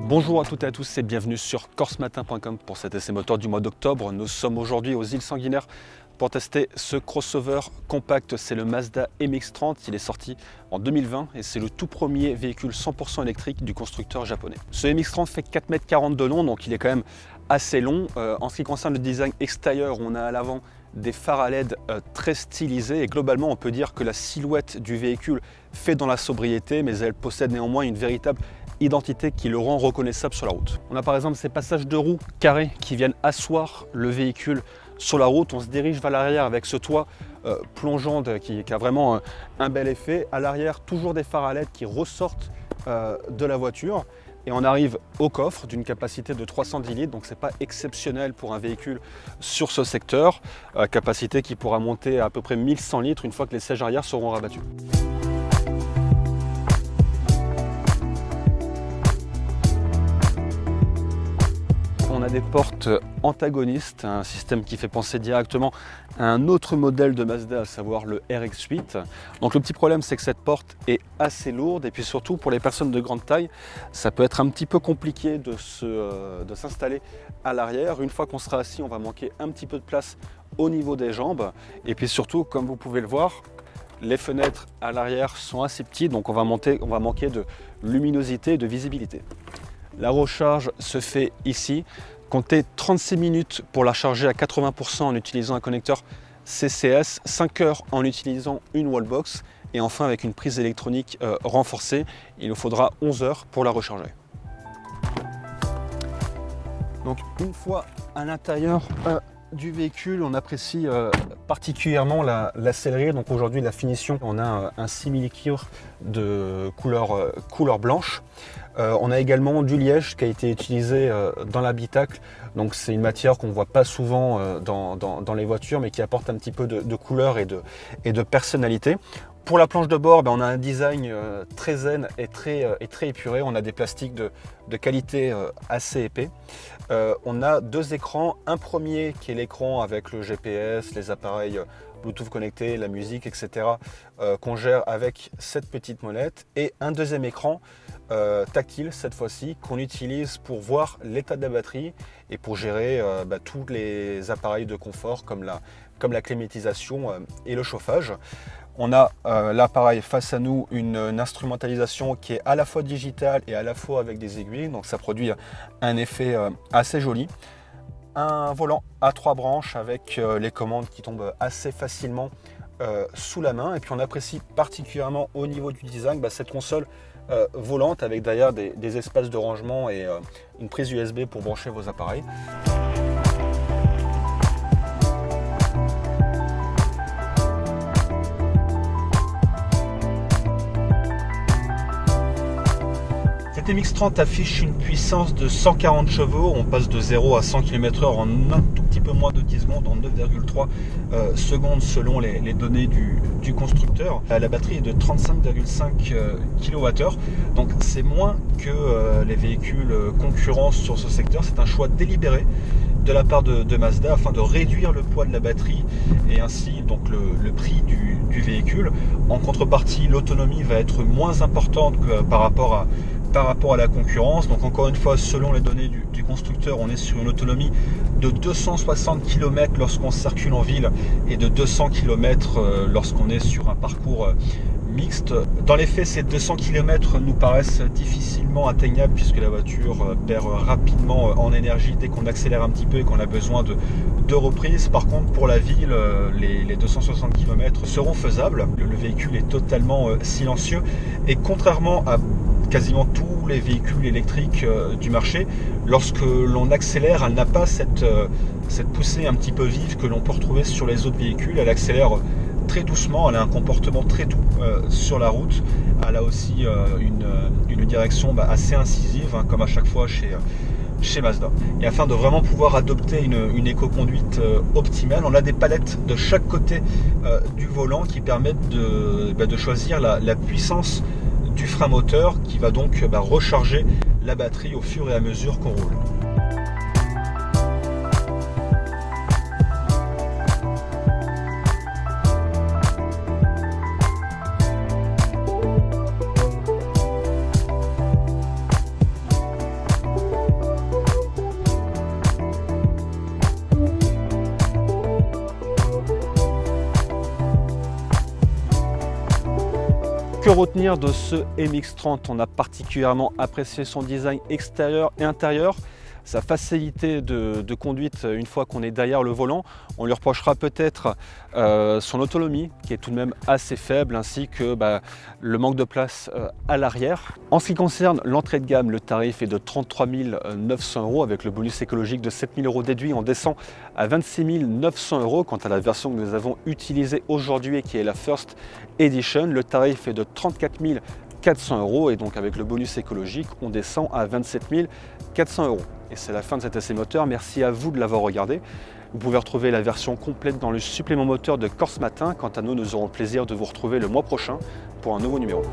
Bonjour à toutes et à tous et bienvenue sur corsematin.com pour cet essai moteur du mois d'octobre. Nous sommes aujourd'hui aux îles Sanguinaires pour tester ce crossover compact. C'est le Mazda MX-30, il est sorti en 2020 et c'est le tout premier véhicule 100% électrique du constructeur japonais. Ce MX-30 fait 4,40 m de long, donc il est quand même assez long. En ce qui concerne le design extérieur, on a à l'avant des phares à LED très stylisés et globalement on peut dire que la silhouette du véhicule fait dans la sobriété, mais elle possède néanmoins une véritable identité qui le rend reconnaissable sur la route. On a par exemple ces passages de roues carrés qui viennent asseoir le véhicule sur la route. On se dirige vers l'arrière avec ce toit plongeant qui a vraiment un bel effet. À l'arrière, toujours des phares à LED qui ressortent de la voiture. Et on arrive au coffre d'une capacité de 310 litres, donc c'est pas exceptionnel pour un véhicule sur ce secteur. Capacité qui pourra monter à peu près 1100 litres une fois que les sièges arrière seront rabattus. On a des portes antagonistes, un système qui fait penser directement à un autre modèle de Mazda, à savoir le RX-8. Donc le petit problème, c'est que cette porte est assez lourde et puis surtout pour les personnes de grande taille, ça peut être un petit peu compliqué de s'installer à l'arrière. Une fois qu'on sera assis, on va manquer un petit peu de place au niveau des jambes. Et puis surtout, comme vous pouvez le voir, les fenêtres à l'arrière sont assez petites, donc on va manquer de luminosité et de visibilité. La recharge se fait ici. Comptez 36 minutes pour la charger à 80% en utilisant un connecteur CCS, 5 heures en utilisant une wallbox et enfin avec une prise électronique renforcée, il nous faudra 11 heures pour la recharger. Donc une fois à l'intérieur du véhicule, on apprécie particulièrement la sellerie. Donc aujourd'hui la finition, on a un simili-cuir de couleur blanche. On a également du liège qui a été utilisé dans l'habitacle. Donc c'est une matière qu'on ne voit pas souvent dans les voitures, mais qui apporte un petit peu de couleur et de personnalité. Pour la planche de bord, on a un design très zen et très épuré. On a des plastiques de qualité assez épais. On a deux écrans. Un premier qui est l'écran avec le GPS, les appareils Bluetooth connectés, la musique, etc. Qu'on gère avec cette petite molette. Et un deuxième écran tactile cette fois-ci qu'on utilise pour voir l'état de la batterie et pour gérer tous les appareils de confort comme la climatisation et le chauffage. On a l'appareil face à nous, une instrumentalisation qui est à la fois digitale et à la fois avec des aiguilles, donc ça produit un effet assez joli. Un volant à 3 branches avec les commandes qui tombent assez facilement sous la main, et puis on apprécie particulièrement au niveau du design cette console volante avec derrière des espaces de rangement et une prise USB pour brancher vos appareils. Cette MX-30 affiche une puissance de 140 chevaux, on passe de 0 à 100 km/h en un tout petit peu moins de 10 secondes, en 9,3 secondes selon les données du constructeur. La batterie est de 35,5 kWh, donc c'est moins que les véhicules concurrents sur ce secteur. C'est un choix délibéré de la part de Mazda afin de réduire le poids de la batterie et ainsi donc le prix du véhicule. En contrepartie, l'autonomie va être moins importante que par rapport à la concurrence. Donc encore une fois, selon les données du constructeur, on est sur une autonomie de 260 km lorsqu'on circule en ville et de 200 km lorsqu'on est sur un parcours mixte. Dans les faits, ces 200 km nous paraissent difficilement atteignables puisque la voiture perd rapidement en énergie dès qu'on accélère un petit peu et qu'on a besoin de reprises. Par contre, pour la ville, les 260 km seront faisables. Le véhicule est totalement silencieux et contrairement à quasiment tous les véhicules électriques du marché, lorsque l'on accélère, elle n'a pas cette poussée un petit peu vive que l'on peut retrouver sur les autres véhicules. Elle accélère très doucement, elle a un comportement très doux sur la route. Elle a aussi une direction assez incisive, comme à chaque fois chez Mazda. Et afin de vraiment pouvoir adopter une éco-conduite optimale, on a des palettes de chaque côté du volant qui permettent de choisir la puissance du frein moteur qui va donc recharger la batterie au fur et à mesure qu'on roule. Que retenir de ce MX-30? On a particulièrement apprécié son design extérieur et intérieur, sa facilité de conduite une fois qu'on est derrière le volant. On lui reprochera peut-être son autonomie qui est tout de même assez faible, ainsi que le manque de place à l'arrière. En ce qui concerne l'entrée de gamme, le tarif est de 33 900 € avec le bonus écologique de 7 000 € déduit. On descend à 26 900 €. Quant à la version que nous avons utilisée aujourd'hui et qui est la First Edition, le tarif est de 34 400 € et donc avec le bonus écologique, on descend à 27 400 €. Et c'est la fin de cet essai moteur. Merci à vous de l'avoir regardé. Vous pouvez retrouver la version complète dans le supplément moteur de Corse Matin. Quant à nous, nous aurons le plaisir de vous retrouver le mois prochain pour un nouveau numéro.